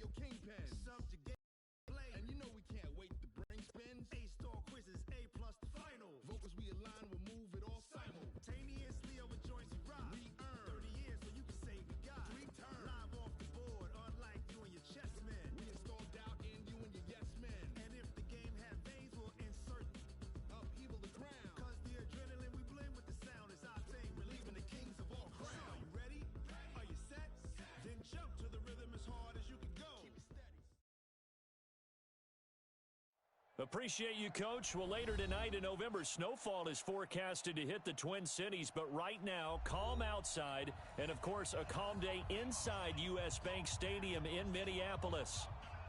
your kingpin. Subjugate, play, and you know we can't wait to bring spins. A-star quizzes, A+ the final. Vocals we align, we'll move it all simultaneously over joints we rock. We earn 30 years so you can say we got 3 turns. Live off the board, unlike you and your chess men. We install doubt in you and your yes men. And if the game had veins, we'll insert upheaval the ground. Cause the adrenaline we blend with the sound is our thing. Relieving the kings of all crowns. So are you ready? Are you set? Then jump to the rhythm as hard as you can go. Keep it steady. Appreciate you, Coach. Well, later tonight in November, snowfall is forecasted to hit the Twin Cities, but right now, calm outside, and of course, a calm day inside U.S. Bank Stadium in Minneapolis.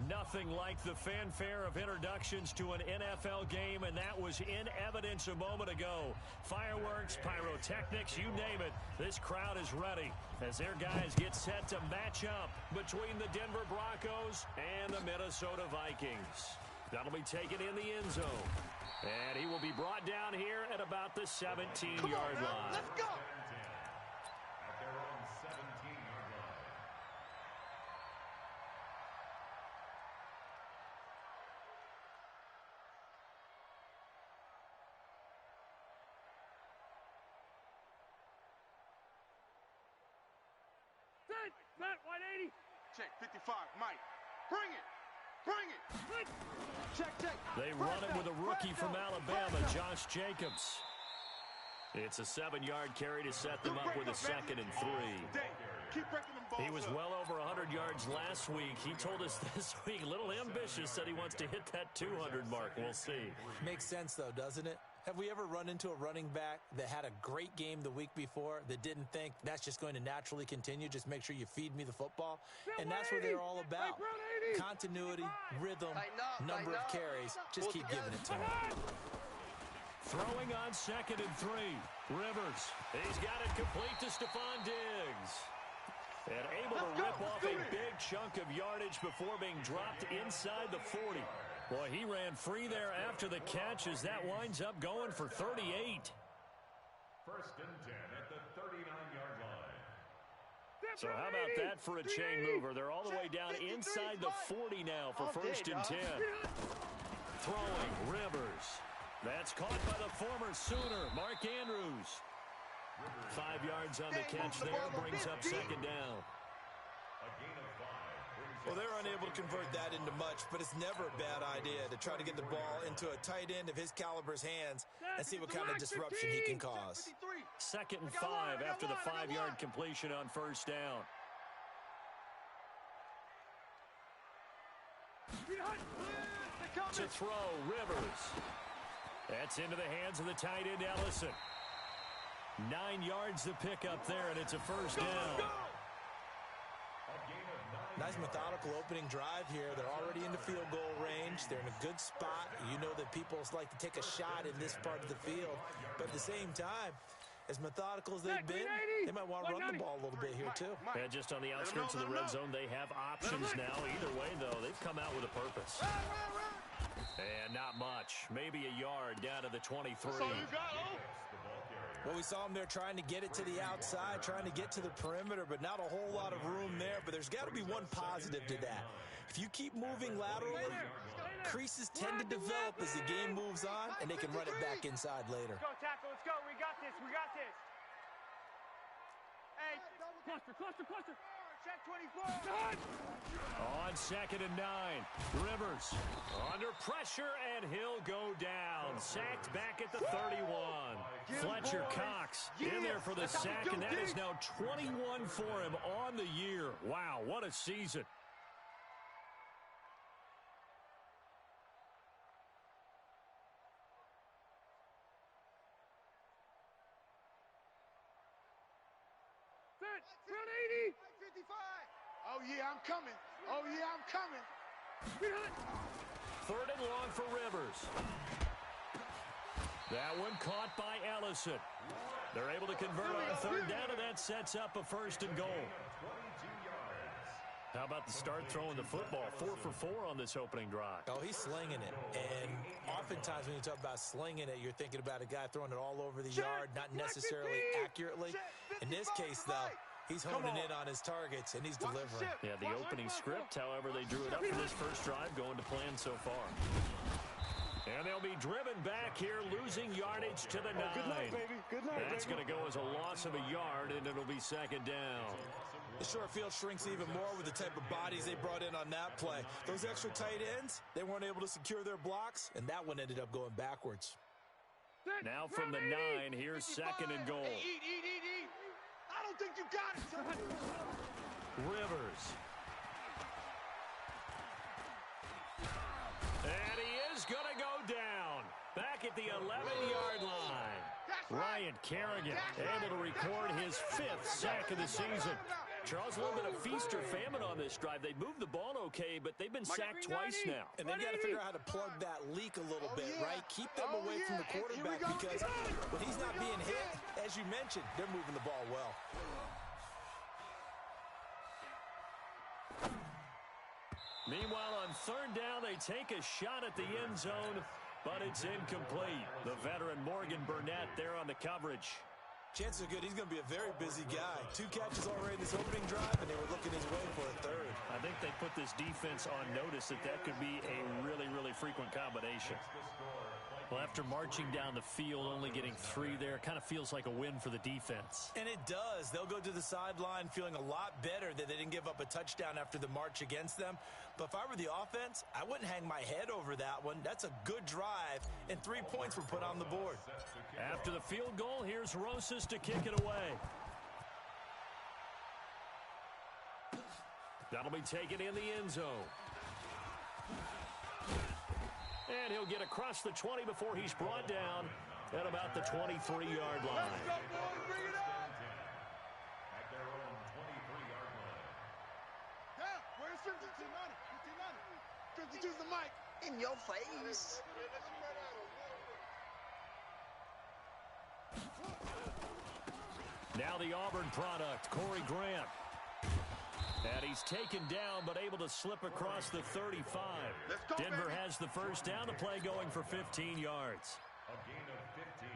Nothing like the fanfare of introductions to an NFL game, and that was in evidence a moment ago. Fireworks, pyrotechnics, you name it. This crowd is ready as their guys get set to match up between the Denver Broncos and the Minnesota Vikings. That'll be taken in the end zone. And he will be brought down here at about the 17-yard line. Let's go! At their own 17-yard line. Set, 180. Check, 55, Mike. Bring it! Bring it! Check. They run it with a rookie from Alabama, Josh Jacobs. It's a 7-yard carry to set them up with a 2nd and 3. Keep breaking them balls. He was well over 100 yards last week. He told us this week, a little ambitious, said he wants to hit that 200 mark. We'll see. Makes sense, though, doesn't it? Have we ever run into a running back that had a great game the week before that didn't think that's just going to naturally continue? Just make sure you feed me the football. And that's what they're all about. Continuity, rhythm, number of carries. Just keep giving it to him. Throwing on 2nd and 3. Rivers. He's got it complete to Stephon Diggs. And able to rip off a big chunk of yardage before being dropped inside the 40. Boy, he ran free there after the catch as that winds up going for 38. 1st and 10 at the 39-yard line. So how about that for a chain mover? They're all the way down inside the 40 now for 1st and 10. Throwing, Rivers. That's caught by the former Sooner, Mark Andrews. 5 yards on the catch there, brings up 2nd down. A gain of 5. Well, they're unable to convert that into much, but it's never a bad idea to try to get the ball into a tight end of his caliber's hands and see what kind of disruption he can cause. 2nd and 5 after the 5-yard completion on 1st down. To throw, Rivers. That's into the hands of the tight end, Ellison. 9 yards to pick up there, and it's a 1st down. Nice methodical opening drive here. They're already in the field goal range. They're in a good spot. You know that people like to take a shot in this part of the field. But at the same time, as methodical as they've been, they might want to run the ball a little bit here too. And just on the outskirts of the red zone, they have options now. Either way, though, they've come out with a purpose. And not much. Maybe a yard down to the 23. Well, we saw him there trying to get it to the outside, trying to get to the perimeter, but not a whole lot of room there. But there's got to be one positive to that. If you keep moving laterally, creases tend to develop as the game moves on, and they can run it back inside later. Let's go, tackle. Let's go. We got this. We got this. Hey, cluster. Check 24. On 2nd and 9, Rivers under pressure, and he'll go down. Sacked back at the 31. Fletcher Cox in there for the sack, and that is now 21 for him on the year. Wow, what a season. Front 80. 55. Oh, yeah, I'm coming. Oh, yeah, I'm coming. 3rd and long for Rivers. That one caught by Ellison. They're able to convert on 3rd down, and that sets up a 1st and goal. How about the start throwing the football? 4 for 4 on this opening drive. Oh, he's slinging it. And oftentimes when you talk about slinging it, you're thinking about a guy throwing it all over the yard, not necessarily accurately. In this case, though, He's honing in on his targets, and he's delivering. Yeah, the opening script, however, they drew it up for this first drive, going to plan so far. And they'll be driven back here, losing yardage to the 9. Good night, baby. Good night, That's going to go as a loss of a yard, and it'll be second down. The short field shrinks even more with the type of bodies they brought in on that play. Those extra tight ends, they weren't able to secure their blocks, and that one ended up going backwards. Now from the 9, here's second and goal. Hey, eat. I don't think you got it, son. Rivers. And he is going to go down. Back at the 11-yard line. Ryan Kerrigan able to record his 5th sack of the season. Charles, a little bit of feast or famine on this drive. They moved the ball okay, but they've been sacked twice now. And they've got to figure out how to plug that leak a little bit, right? Keep them away from the quarterback because when he's not being hit, as you mentioned, they're moving the ball well. Meanwhile, on third down, they take a shot at the end zone, but it's incomplete. The veteran Morgan Burnett there on the coverage. Chances are good he's going to be a very busy guy. 2 catches already in this opening drive, and they were looking his way for a third. I think they put this defense on notice that could be a really, really frequent combination. Well, after marching down the field, only getting 3 there, kind of feels like a win for the defense. And it does. They'll go to the sideline feeling a lot better that they didn't give up a touchdown after the march against them. But if I were the offense, I wouldn't hang my head over that one. That's a good drive, and 3 points were put on the board. After the field goal, here's Rosas to kick it away. That'll be taken in the end zone. And he'll get across the 20 before he's brought down at about the 23-yard line. Let's go, boys. Bring it on. At their own 23-yard line. Yeah, where's 52? 52's the mic. In your face. Now the Auburn product, Corey Grant. And he's taken down, but able to slip across the 35. Denver has the first down. The play going for 15 yards. A gain of 15.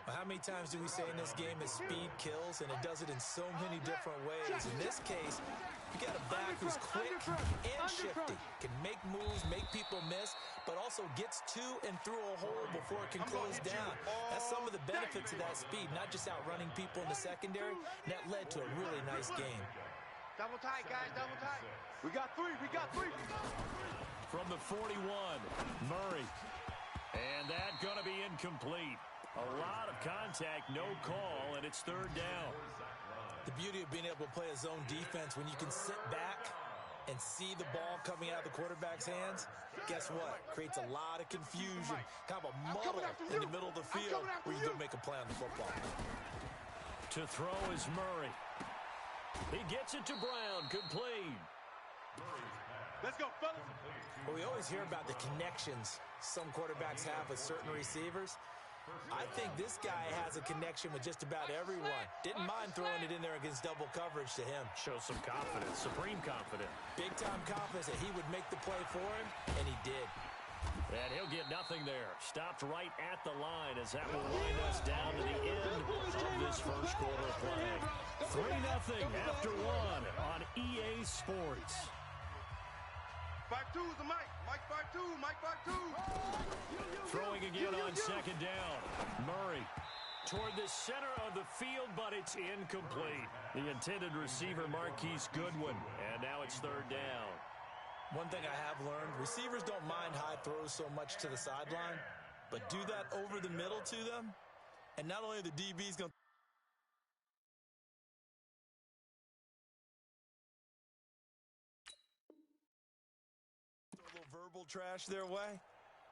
Well, how many times do we say in this game that speed kills, and it does it in so many different ways? In this case, you got a back who's quick and shifty, can make moves, make people miss, but also gets to and through a hole before it can close down. That's some of the benefits of that speed, not just outrunning people in the secondary, and that led to a really nice game. Double tight, guys. Double tight. We got 3. From the 41, Murray. And that going to be incomplete. A lot of contact, no call, and it's third down. The beauty of being able to play a zone defense when you can sit back and see the ball coming out of the quarterback's hands, guess what? Creates a lot of confusion, kind of a muddle in the middle of the field where you don't make a play on the football. To throw is Murray. He gets it to Brown, complete. Let's go, fellas. Well, we always hear about the connections some quarterbacks have with certain receivers. I think this guy has a connection with just about everyone. Didn't mind throwing it in there against double coverage to him. Shows some confidence, supreme confidence. Big-time confidence that he would make the play for him, and he did. And he'll get nothing there. Stopped right at the line as that will wind us down to the end of this first quarter of play. 3-0 after 1 on EA Sports. 5-2 is the mic. Mike 5-2. Mike 5-2. Throwing again on second down. Murray toward the center of the field, but it's incomplete. The intended receiver, Marquise Goodwin. And now it's third down. One thing I have learned, receivers don't mind high throws so much to the sideline, but do that over the middle to them, and not only are the DBs going to throw a little verbal trash their way,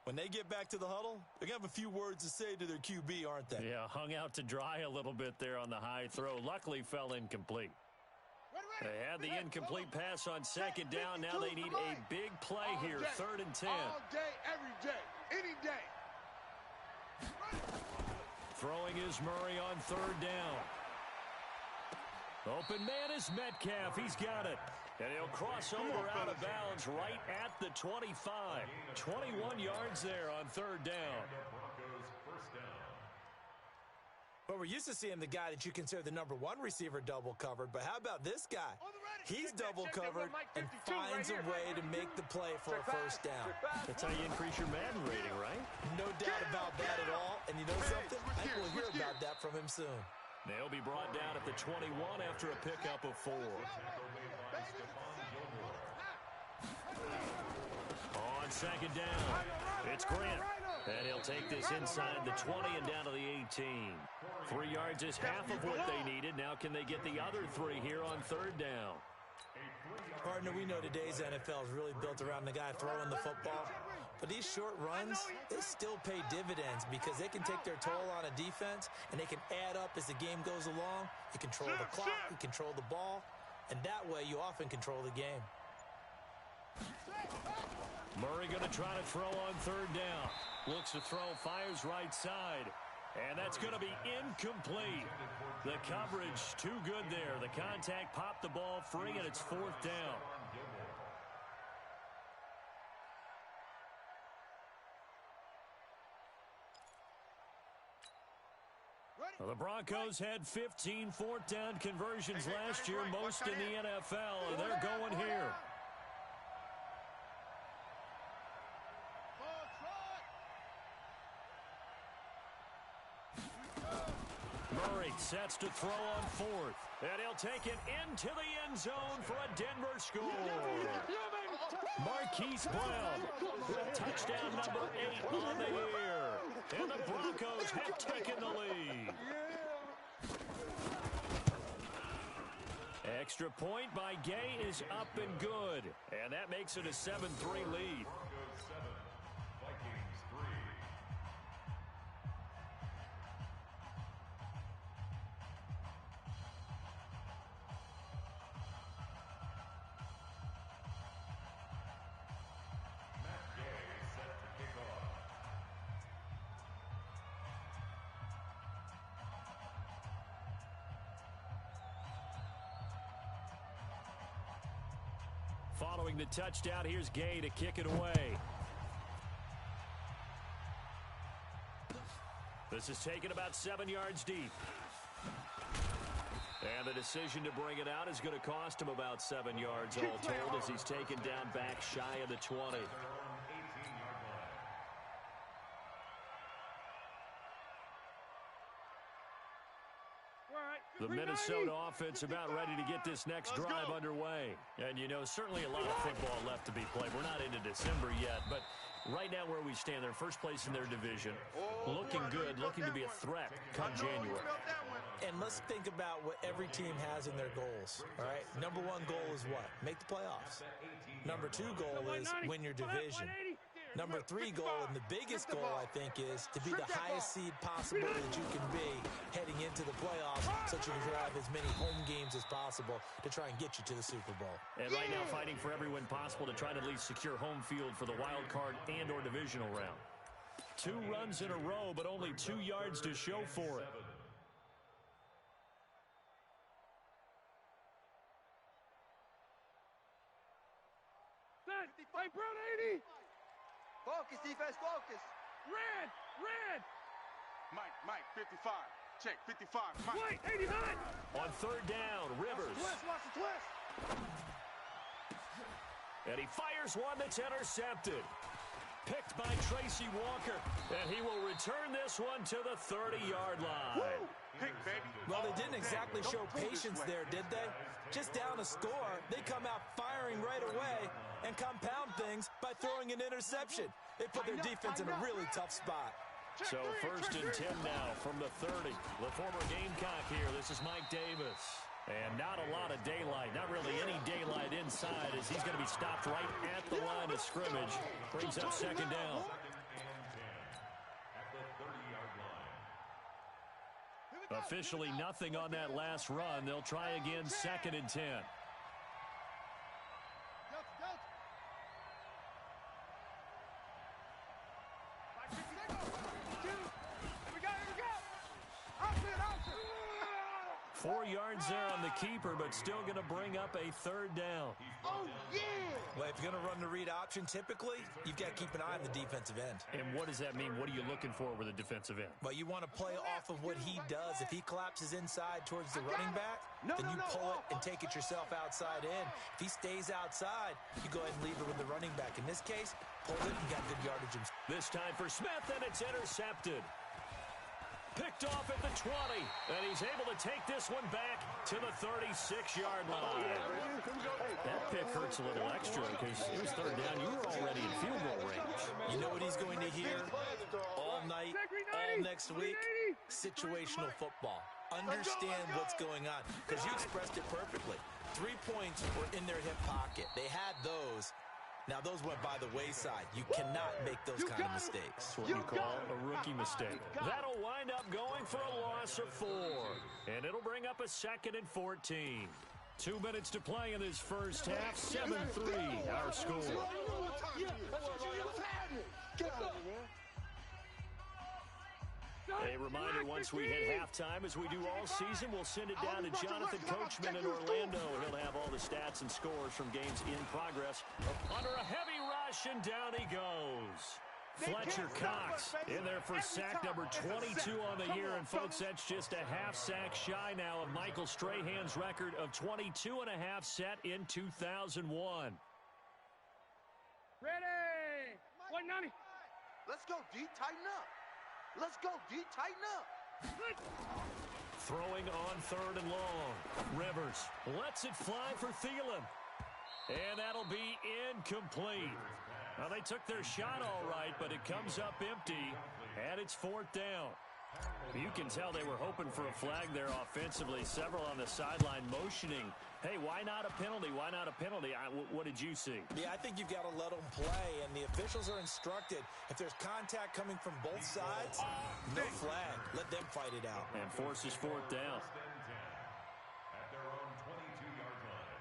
when they get back to the huddle, they're going to have a few words to say to their QB, aren't they? Yeah, hung out to dry a little bit there on the high throw. Luckily fell incomplete. They had the incomplete pass on second down. Now they need a big play here. 3rd and 10. All day, every day, any day. Throwing is Murray on third down. Open man is Metcalf. He's got it. And he'll cross over out of bounds right at the 25. 21 yards there on third down. Broncos first down. Well, we're used to seeing the guy that you consider the #1 receiver double covered, but how about this guy? He's double covered and finds a way to make the play for a first down. That's how you increase your Madden rating, right? No doubt about that at all. And you know something? I think we'll hear about that from him soon. They'll be brought down at the 21 after a pickup of 4. On second down, it's Grant. And he'll take this inside the 20 and down to the 18. 3 yards is half of what they needed. Now can they get the other 3 here on third down? Partner, we know today's NFL is really built around the guy throwing the football. But these short runs, they still pay dividends because they can take their toll on a defense, and they can add up as the game goes along. You control the clock, you control the ball, and that way you often control the game. Murray going to try to throw on third down. Looks to throw, fires right side. And that's going to be incomplete. The coverage too good there. The contact popped the ball free, and it's 4th down. Well, the Broncos had 15 4th down conversions last year, most in the NFL, and they're going here. Murray sets to throw on 4th, and he'll take it into the end zone for a Denver score. Marquise Brown with touchdown number 8 on the year, and the Broncos have taken the lead. Extra point by Gay is up and good, and that makes it a 7-3 lead. Following the touchdown, here's Gay to kick it away. This is taken about 7 yards deep. And the decision to bring it out is going to cost him about 7 yards all told as he's taken down back shy of the 20. The Minnesota offense about ready to get this next drive underway. And, you know, certainly a lot of football left to be played. We're not into December yet, but right now where we stand, they're first place in their division. Looking good, looking to be a threat come January. And let's think about what every team has in their goals, all right? #1 goal is what? Make the playoffs. #2 goal is win your division. #3 goal, and the biggest goal, I think, is to be the highest seed possible that you can be heading into the playoffs so that you can drive as many home games as possible to try and get you to the Super Bowl. And right now fighting for every win possible to try to at least secure home field for the wild card and or divisional round. 2 runs in a row, but only 2 yards to show for it. Hey, Brown 80! Focus, defense, focus. Red! Mike, 55. Check, 55. Mike. White, 89! On third down, Rivers. Watch the twist! And he fires one that's intercepted. Picked by Tracy Walker. And he will return this one to the 30-yard line. Pick, baby. Well, they didn't exactly show patience there, did they? Just down a score, they come out firing right away and compound things by throwing an interception. They put their defense in a really tough spot. So 1st and 10 now from the 30. The former Gamecock here. This is Mike Davis. And not a lot of daylight. Not really any daylight inside as he's going to be stopped right at the line of scrimmage. Brings up 2nd down. Officially nothing on that last run. They'll try again 2nd and 10. 4 yards there on the keeper, but still going to bring up a third down. Oh, yeah! Well, if you're going to run the read option, typically, you've got to keep an eye on the defensive end. And what does that mean? What are you looking for with a defensive end? Well, you want to play off of what he does. If he collapses inside towards the running back, then you pull it and take it yourself outside in. If he stays outside, you go ahead and leave it with the running back. In this case, pull it and got good yardage. This time for Smith, and it's intercepted. Picked off at the 20, and he's able to take this one back to the 36-yard line. That pick hurts a little extra because it was third down. You were already in field goal range. You know what he's going to hear all night, all next week? Situational football. Understand what's going on, because you expressed it perfectly. 3 points were in their hip pocket. They had those. Now, those went by the wayside. You cannot make those kind of mistakes. That's what you call a rookie mistake. That'll wind up going for a loss of 4. And it'll bring up a 2nd and 14. 2 minutes to play in this first half. 7-3, our score. A reminder, once we hit halftime, as we do all season, we'll send it down to Jonathan Coachman in Orlando, and he'll have all the stats and scores from games in progress. Under a heavy rush, and down he goes. Fletcher Cox in there for sack number 22 on the year, and folks, that's just a half sack shy now of Michael Strahan's record of 22 and a half set in 2001. Ready! 190. Let's go, D. Tighten up. Let's go, D. Tighten up. Throwing on 3rd and long. Rivers lets it fly for Thielen. And that'll be incomplete. Now, they took their shot all right, but it comes up empty, and it's 4th down. You can tell they were hoping for a flag there offensively. Several on the sideline motioning. Hey, why not a penalty? Why not a penalty? What did you see? Yeah, I think you've got to let them play, and the officials are instructed. If there's contact coming from both sides, no flag. Let them fight it out. And forces 4th down. At their own 22-yard line.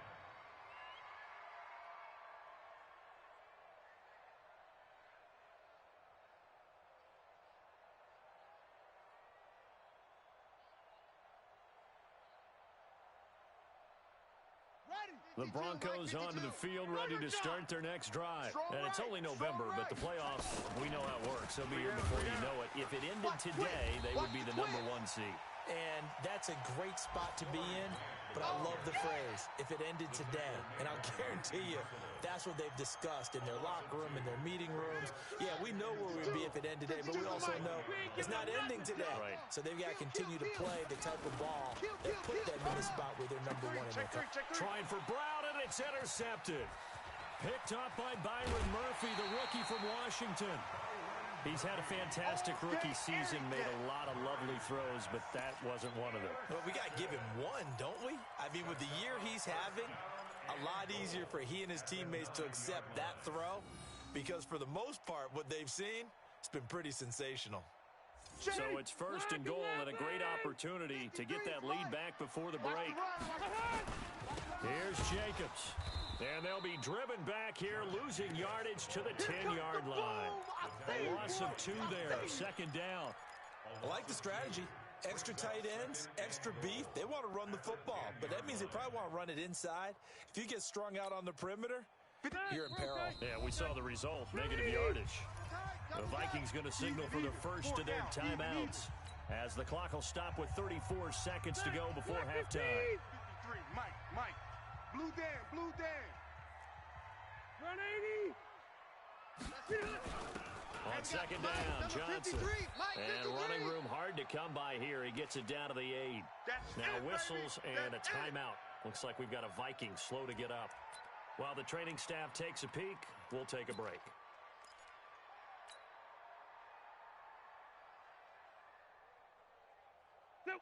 The Broncos onto the field, ready to start their next drive. And it's only November, but the playoffs, we know how it works. They'll be here before you know it. If it ended today, they would be the #1 seed. And that's a great spot to be in, but I love the phrase, if it ended today. And I'll guarantee you, that's what they've discussed in their locker room, in their meeting rooms. Yeah, we know where we'd be if it ended today, but we also know it's not ending today. Right. So they've got to continue to play the type of ball that put them in the spot where they're #1 in their country. Trying for Brown, and it's intercepted. Picked up by Byron Murphy, the rookie from Washington. He's had a fantastic rookie season, made a lot of lovely throws, but that wasn't one of them. Well, we got to give him one, don't we? I mean, with the year he's having, a lot easier for he and his teammates to accept that throw, because for the most part, what they've seen, it's been pretty sensational. So it's 1st and goal, and a great opportunity to get that lead back before the break. Here's Jacobs. And they'll be driven back here, losing yardage to the 10-yard line. A loss of 2 there, 2nd down. I like the strategy. Extra tight ends, extra beef. They want to run the football, but that means they probably want to run it inside. If you get strung out on the perimeter, you're in peril. Yeah, we saw the result, negative yardage. The Vikings going to signal for the first of their timeouts, as the clock will stop with 34 seconds to go before halftime. Mike. Blue Dan. Run 80. On 2nd down, Johnson. And running room hard to come by here. He gets it down to the 8. Now whistles and a timeout. Looks like we've got a Viking slow to get up. While the training staff takes a peek, we'll take a break.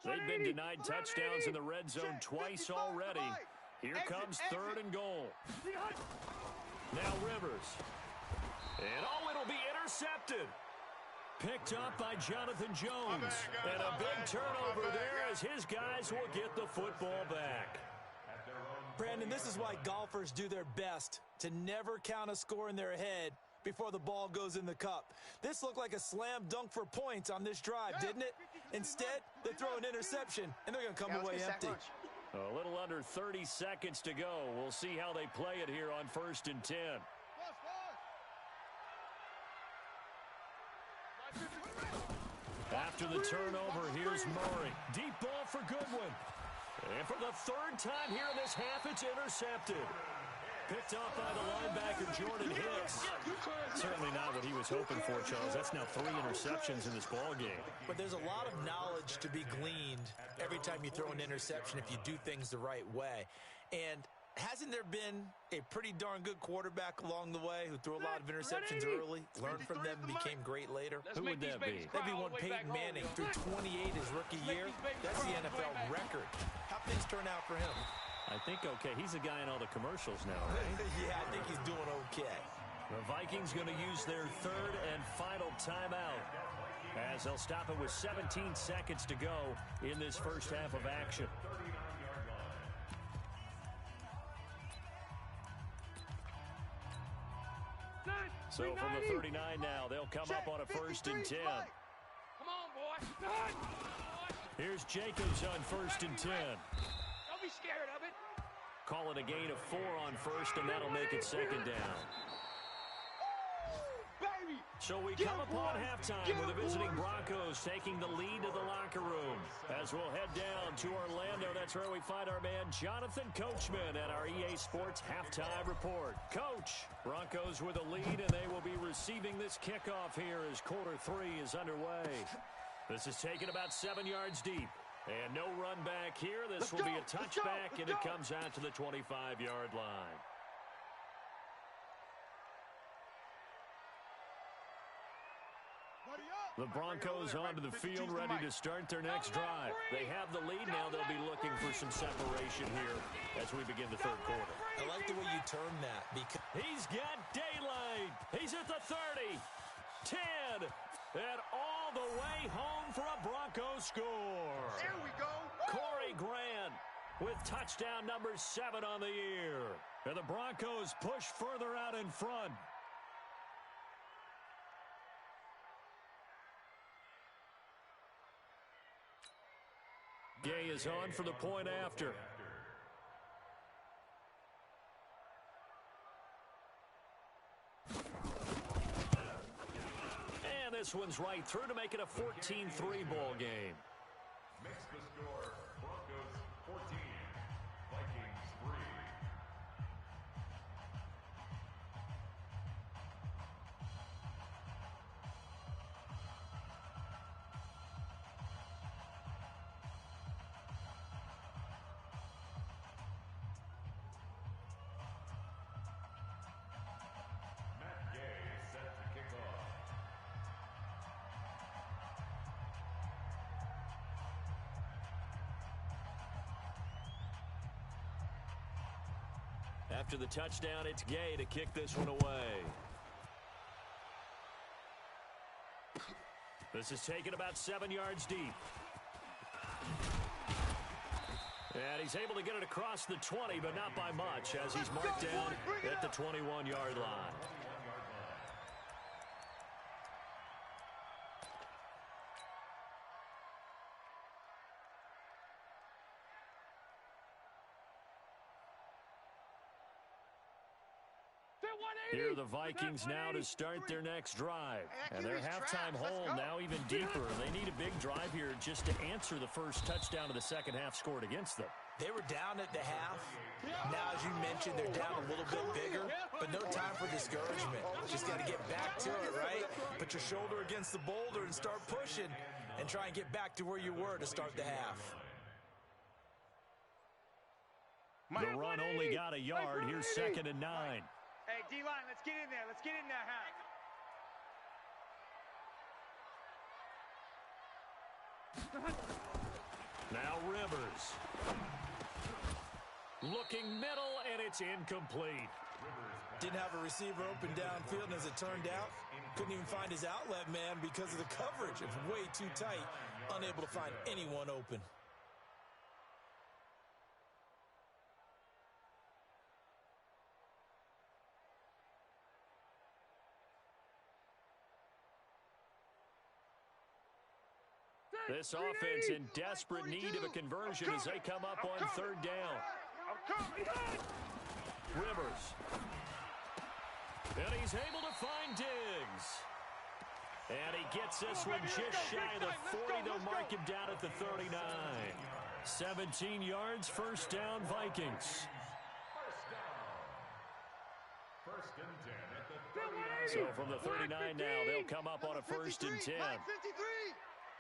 They've been denied touchdowns in the red zone twice already. Here comes 3rd and goal. Now Rivers. And it'll be intercepted. Picked up by Jonathan Jones. And a big turnover there as his guys will get the football back. Brandon, this is why golfers do their best to never count a score in their head before the ball goes in the cup. This looked like a slam dunk for points on this drive, didn't it? Instead, they throw an interception, and they're going to come away empty. A little under 30 seconds to go. We'll see how they play it here on 1st and 10. After the turnover, here's Murray. Deep ball for Goodwin. And for the 3rd time here in this half, it's intercepted. Picked off by the linebacker, Jordan Hicks. Certainly not what he was hoping for, Charles. That's now 3 interceptions in this ball game. But there's a lot of knowledge to be gleaned every time you throw an interception if you do things the right way. And hasn't there been a pretty darn good quarterback along the way who threw a lot of interceptions early, learned from them, and became great later? Who would that be? That'd be one Peyton Manning, threw 28 his rookie year. That's the NFL record. How things turn out for him? I think okay. He's a guy in all the commercials now, right? Yeah, I think he's doing okay. The Vikings going to use their 3rd and final timeout as they'll stop it with 17 seconds to go in this first half of action. So from the 39 now, they'll come up on a 1st and 10. Come on, boy. Here's Jacobs on 1st and 10. Don't be scared of it. Call it a gain of 4 on 1st, and that'll make it 2nd down. So we come upon halftime with the visiting Broncos taking the lead to the locker room. As we'll head down to Orlando, that's where we find our man Jonathan Coachman at our EA Sports Halftime Report. Coach, Broncos with a lead, and they will be receiving this kickoff here as quarter 3 is underway. This is taken about 7 yards deep. And no run back here. This will be a touchback, and it comes out to the 25-yard line. The Broncos onto the field, ready to start their next drive. They have the lead now. They'll be looking for some separation here as we begin the 3rd quarter. I like the way you term that. Because he's got daylight. He's at the 30, 10, and all the way home for a Broncos score. There we go. Corey Grant with touchdown number 7 on the year. And the Broncos push further out in front. Gay is on for the point after. And this one's right through to make it a 14-3 ball game. Makes the score Broncos 14, Vikings 3. Matt Gay set to kick off. After the touchdown, it's Gay to kick this one away. This is taken about 7 yards deep. And he's able to get it across the 20, but not by much, as he's marked down at the 21-yard line. Here are the Vikings now to start their next drive. And their halftime hole now even deeper. They need a big drive here just to answer the first touchdown of the second half scored against them. they were down at the half. Now, as you mentioned, they're down a little bit bigger, but no time for discouragement. Just got to get back to it, right? Put your shoulder against the boulder and start pushing and try and get back to where you were to start the half. The run only got a yard. Here's 2nd and 9. Hey, D-line, let's get in there. Let's get in there, half. Now Rivers. Looking middle, and it's incomplete. Didn't have a receiver open downfield, and as it turned out, couldn't even find his outlet man because of the coverage. It was way too tight, unable to find anyone open. This offense in desperate need of a conversion as they come up on third down. Rivers. And he's able to find Diggs. And he gets this one just shy of the 40. They'll mark him down at the 39. 17 yards, first down, Vikings. First and 10 at the 39. So from the 39 now, they'll come up on a first and 10. 53.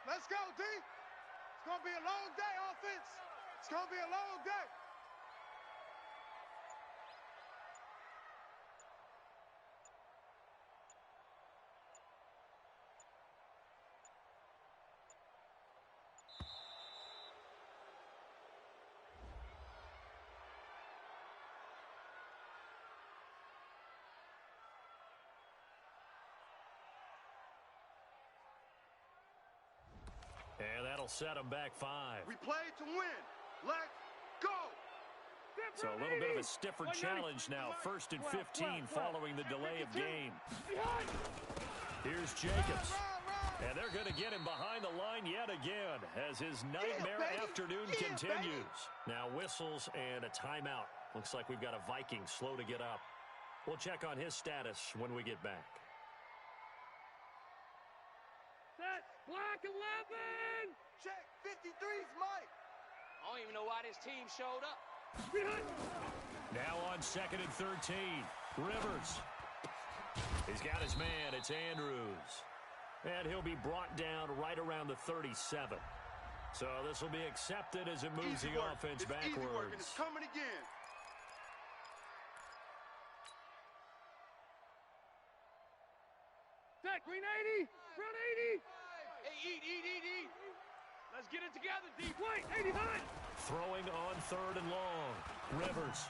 Let's go, D. It's going to be a long day, offense. It's going to be a long day. And that'll set them back 5. We played to win. Let's go. So a little bit of a stiffer challenge now. First and 15 following the delay of game. Here's Jacobs. And they're going to get him behind the line yet again as his nightmare afternoon continues. Now whistles and a timeout. Looks like we've got a Viking slow to get up. We'll check on his status when we get back. Set. Block 11. Check 53's Mike. I don't even know why this team showed up. Now on second and 13. Rivers. He's got his man. It's Andrews. And he'll be brought down right around the 37. So this will be accepted as it moves the offense backwards. Easy work, and it's coming again. Set. Green 80. Front 80. Hey, eat. Let's get it together, D. Wait, 89. Throwing on third and long. Rivers.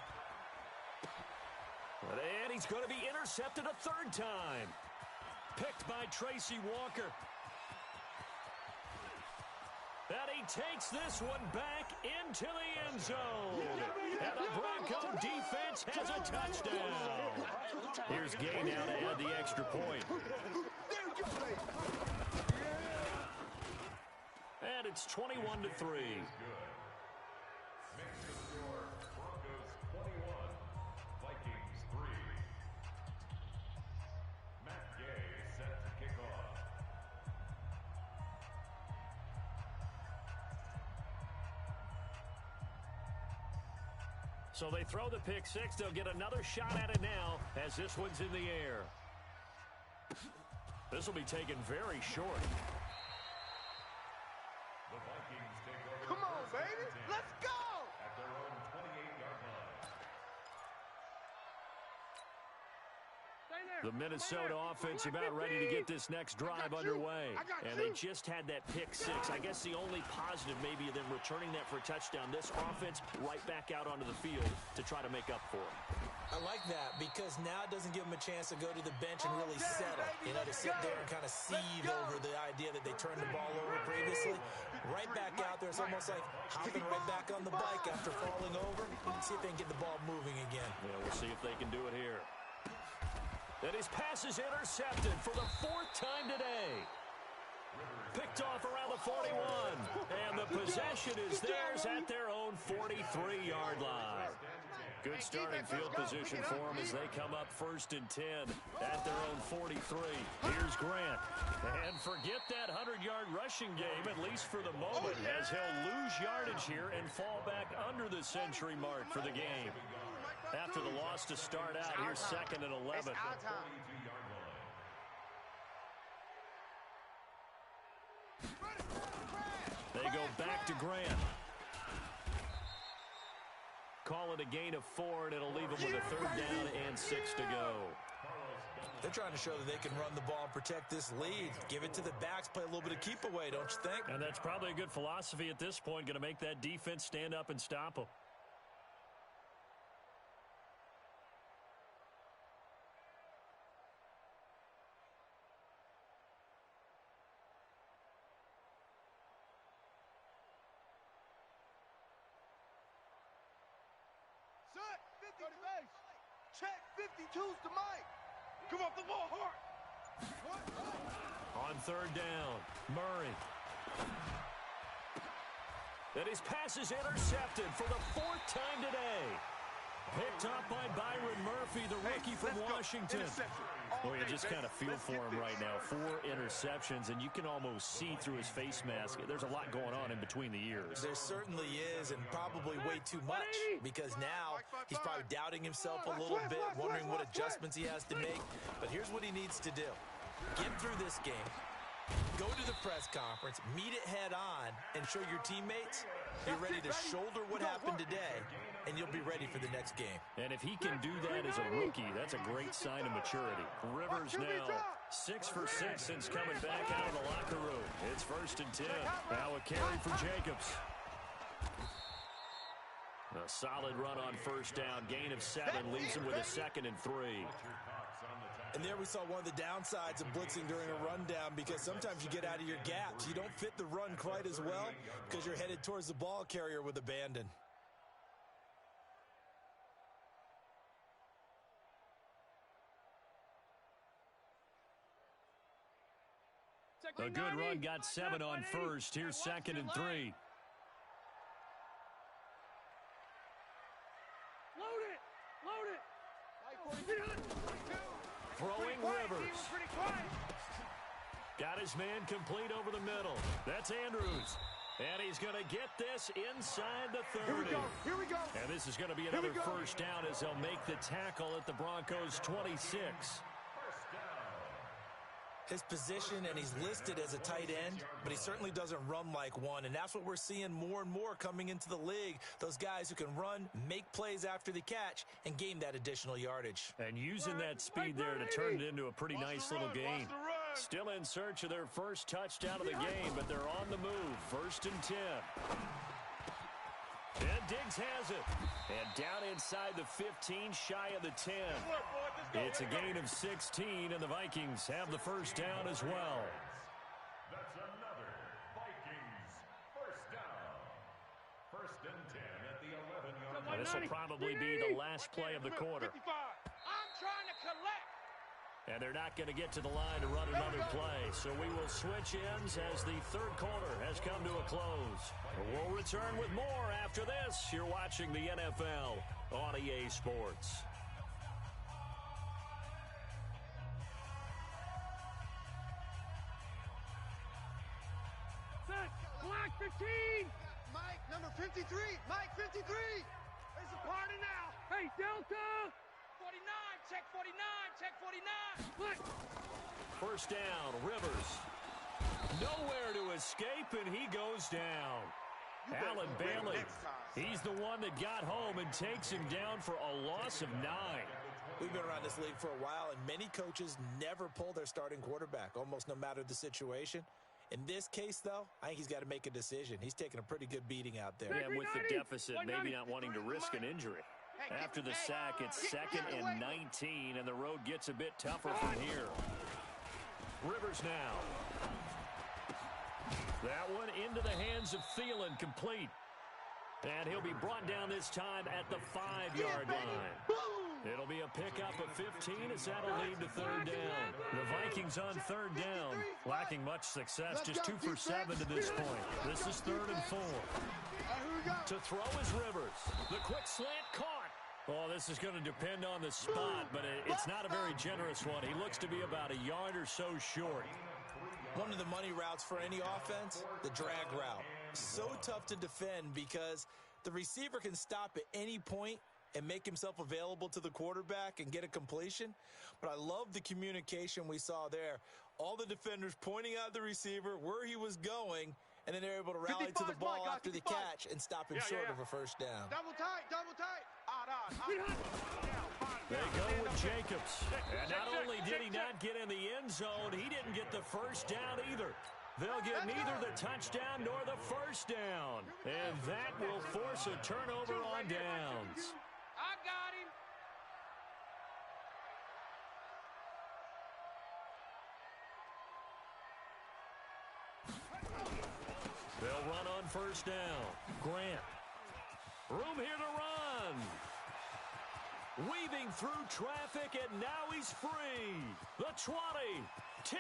And he's going to be intercepted a third time. Picked by Tracy Walker. And he takes this one back into the end zone. And the Bronco defense has a touchdown. Here's Gay now to add the extra point. And it's 21-3. Makes the score Broncos 21, Vikings 3. Matt Gay is set to kick off. So they throw the pick six. They'll get another shot at it now as this one's in the air. This will be taken very short. The Vikings take over. Come on, first baby. and 10 Let's go. at their own 28-yard line. The Minnesota offense about ready to get this next drive underway. And they just had that pick six. I guess the only positive maybe of them returning that for a touchdown. This offense right back out onto the field to try to make up for it. I like that because now it doesn't give them a chance to go to the bench and really settle. You know, to sit there and kind of seethe over the idea that they turned the ball over previously. Right back out there, it's almost like hopping right back on the bike after falling over. And see if they can get the ball moving again. Yeah, we'll see if they can do it here. And his pass is intercepted for the fourth time today. Picked off around the 41. And the possession is theirs at their own 43-yard line. Good starting field position for them as they come up first and 10 at their own 43. Here's Grant. And forget that 100-yard rushing game, at least for the moment, as he'll lose yardage here and fall back under the century mark for the game. After the loss to start out, here's second and 11. It's our time. 42-yard line. They go back to Grant. Call it a gain of 4, and it'll leave them with a third down and 6 to go. They're trying to show that they can run the ball and protect this lead. Give it to the backs, play a little bit of keep away, don't you think? And that's probably a good philosophy at this point, going to make that defense stand up and stop them. Check 52's to Mike. Come off the ball hard. On third down, Murray. And his pass is intercepted for the 4th time today. Picked up by Byron Murphy, the rookie from Washington. Well, you just kind of feel for him right now. 4 interceptions, and you can almost see through his face mask. There's a lot going on in between the ears. There certainly is, and probably way too much, because now he's probably doubting himself a little bit, wondering what adjustments he has to make. But here's what he needs to do. Get through this game. Go to the press conference, meet it head on, and show your teammates you're ready to shoulder what happened today, and you'll be ready for the next game. And if he can do that as a rookie, that's a great sign of maturity. Rivers now 6 for 6 since coming back out of the locker room. It's 1st and 10. Now a carry for Jacobs. A solid run on 1st down. Gain of 7 leaves him with a 2nd and 3. And there we saw one of the downsides of blitzing during a rundown, because sometimes you get out of your gaps. You don't fit the run quite as well because you're headed towards the ball carrier with abandon. A good run, got 7 on 1st. Here's 2nd and 3. Throwing Rivers. Got his man complete over the middle. That's Andrews. And he's going to get this inside the 30. Here we go. And this is going to be another 1st down as they'll make the tackle at the Broncos' 26. His position, and he's listed as a tight end, but he certainly doesn't run like one, and that's what we're seeing more and more coming into the league. Those guys who can run, make plays after the catch, and gain that additional yardage. And using that speed there to turn it into a pretty nice little gain. Still in search of their first touchdown of the game, but they're on the move. 1st and 10. And Diggs has it. And down inside the 15, shy of the 10. It's a gain of 16, and the Vikings have the 1st down as well. That's another Vikings 1st down. 1st and 10 at the 11-yard line. This will probably be the last play of the quarter. I'm trying to collect. And they're not going to get to the line to run another play. So we will switch ends as the 3rd quarter has come to a close. We'll return with more after this. You're watching the NFL on EA Sports. Black 15. Mike, number 53. Mike, 53. It's a party now. Hey, Delta. 49. Check 49. Check 49. What? 1st down, Rivers. Nowhere to escape, and he goes down. Alan Bailey, he's the one that got home and takes him down for a loss of 9. We've been around this league for a while, and many coaches never pull their starting quarterback, almost no matter the situation. In this case, though, I think he's got to make a decision. He's taking a pretty good beating out there. Yeah, with the deficit, maybe not wanting to risk an injury. After the sack, it's 2nd and 19, and the road gets a bit tougher from here. Rivers now. That one into the hands of Thielen, complete. And he'll be brought down this time at the 5-yard line. It'll be a pickup of 15 as that'll lead to 3rd down. The Vikings on 3rd down, lacking much success, just 2 for 7 to this point. This is 3rd and 4. To throw is Rivers. The quick slant caught. Oh, this is going to depend on the spot, but it's not a very generous one. He looks to be about a yard or so short. One of the money routes for any offense, the drag route. So tough to defend because the receiver can stop at any point and make himself available to the quarterback and get a completion. But I love the communication we saw there. All the defenders pointing out the receiver, where he was going, and then they're able to rally to the ball after the catch and stop him short of a 1st down. Double tight, double tight. They go with Jacobs. And not only did he not get in the end zone, he didn't get the 1st down either. They'll get neither the touchdown nor the 1st down. And that will force a turnover on downs. I got him. They'll run on 1st down. Grant. Room here to run. Weaving through traffic, and now he's free. The 20, 10,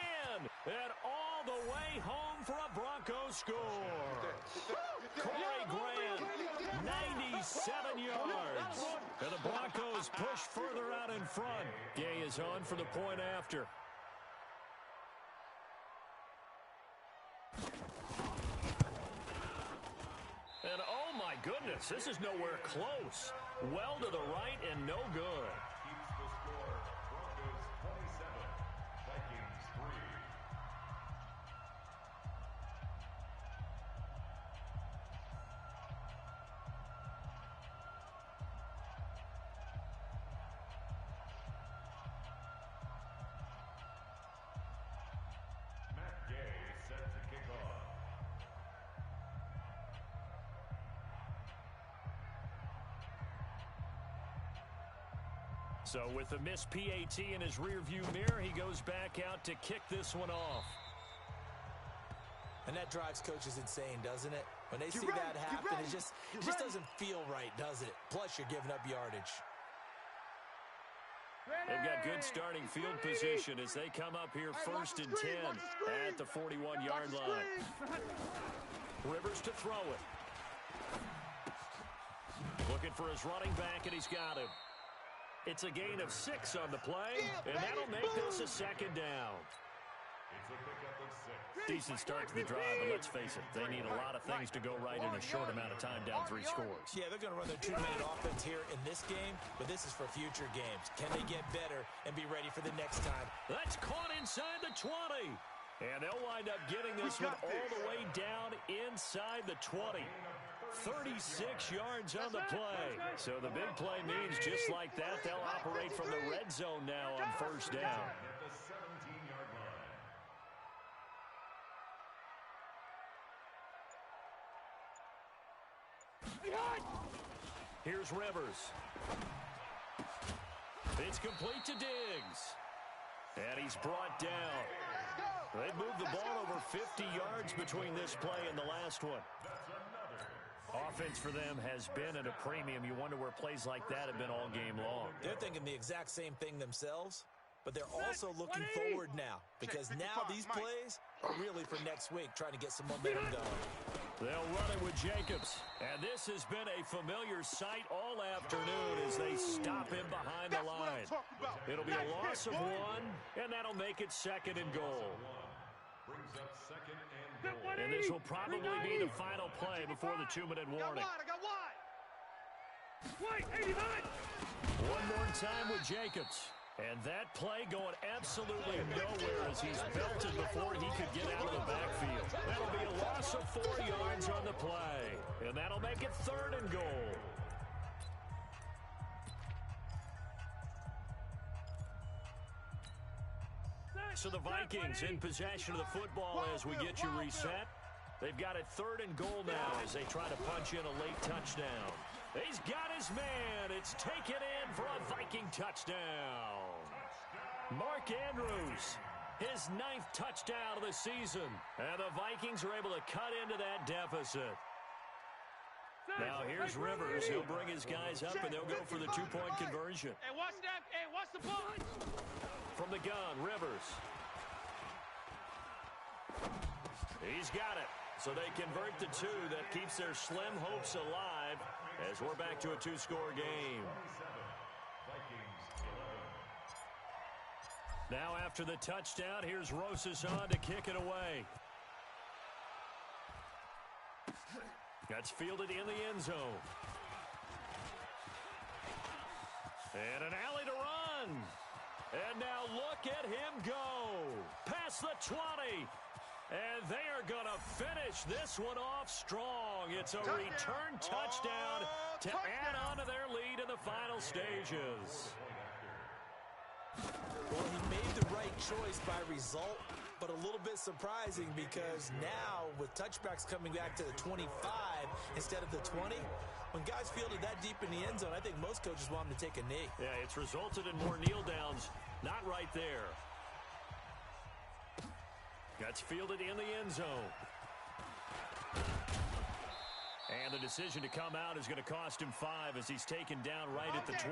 and all the way home for a Broncos score. Corey Grant, 97 yards. And the Broncos push further out in front. Gay is on for the point after. And oh my goodness, this is nowhere close. Well to the right and no good. Keeps the score. Broncos 27, Vikings 3. Matt Gay set to kick off. So with the missed PAT in his rearview mirror, he goes back out to kick this one off. And that drives coaches insane, doesn't it? When they see that happen, it just doesn't feel right, does it? Plus, you're giving up yardage. They've got good starting field position as they come up here first and 10 at the 41-yard line. Rivers to throw it. Looking for his running back, and he's got him. It's a gain of 6 on the play, and that'll make this a second down. It's a pickup of 6. Decent start to the drive, but let's face it, they need a lot of things to go right in a short amount of time down 3 scores. Yeah, they're going to run their 2-minute offense here in this game, but this is for future games. Can they get better and be ready for the next time? That's caught inside the 20. And they'll wind up getting this one all the way down inside the 20. 36 yards on the play. So the big play means just like that, they'll operate from the red zone now on first down. At the 17-yard line. Here's Rivers. It's complete to Diggs. And he's brought down. They moved the ball over 50 yards between this play and the last one. Offense for them has been at a premium. You wonder where plays like that have been all game long. They're thinking the exact same thing themselves, but they're also looking forward now because now these plays are really for next week, trying to get some momentum going. They'll run it with Jacobs, and this has been a familiar sight all afternoon as they stop him behind the line. It'll be a loss of 1, and that'll make it second and goal. Brings up second and goal. And this will probably be the final play before the 2-minute warning. I got wide. Wait, 89. One more time with Jacobs. And that play going absolutely nowhere as he's belted before he could get out of the backfield. That'll be a loss of 4 yards on the play. And that'll make it third and goal. So the Vikings in possession of the football as we get you reset. They've got it third and goal now as they try to punch in a late touchdown. He's got his man. It's taken in for a Viking touchdown. Mark Andrews, his 9th touchdown of the season. And the Vikings are able to cut into that deficit. Now here's Rivers. He'll bring his guys up, and they'll go for the 2-point conversion. Hey, watch that. Hey, watch the punch. From the gun, Rivers. He's got it. So they convert the 2. That keeps their slim hopes alive as we're back to a 2-score game. Now after the touchdown, here's Rosas on to kick it away. That's fielded in the end zone. And an alley to run. And now look at him go. Past the 20. And they are going to finish this one off strong. It's a return touchdown to add on to their lead in the final stages. Well, he made the right choice by result, but a little bit surprising because now with touchbacks coming back to the 25 instead of the 20, when guys fielded that deep in the end zone, I think most coaches want them to take a knee. Yeah, it's resulted in more kneel downs. Not right there. That's fielded in the end zone. And the decision to come out is going to cost him 5 as he's taken down right at the 20.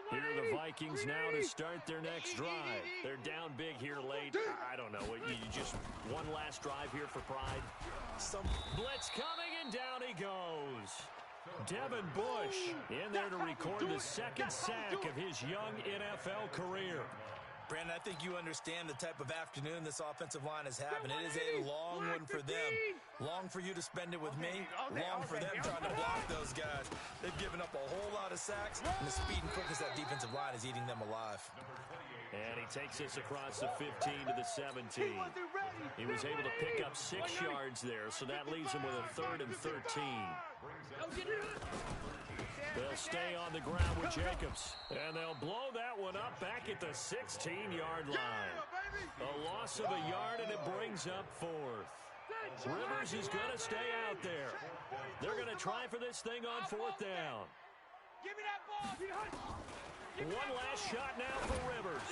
Here the Vikings now to start their next drive. They're down big here late. I don't know. You just one last drive here for pride. Some blitz coming, and down he goes. Devin Bush in there to record the second sack of his young NFL career. Brandon, I think you understand the type of afternoon this offensive line is having. It is a long one for them. Long for you to spend it with me. Long for them trying to block those guys. They've given up a whole lot of sacks, and the speed and quickness of that defensive line is eating them alive. And he takes us across the 15 to the 17. He was able to pick up 6 yards there, so that leaves him with a 3rd and 13. They'll stay on the ground with Jacobs, and they'll blow that one up back at the 16-yard line. A loss of a yard, and it brings up 4th. Rivers is going to stay out there. They're going to try for this thing on 4th down. Give me that ball. One last shot now for Rivers.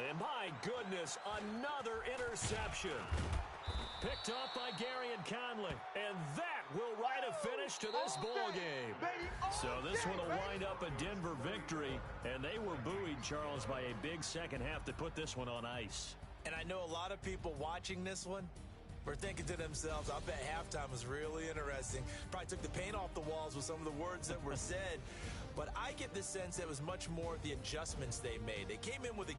And my goodness, another interception. Picked off by Gary and Conley. And that will write a finish to this ball game. So this one will wind up a Denver victory. And they were buoyed, Charles, by a big second half to put this one on ice. And I know a lot of people watching this one were thinking to themselves, I bet halftime was really interesting. Probably took the paint off the walls with some of the words that were said. But I get the sense that it was much more the adjustments they made. They came in with a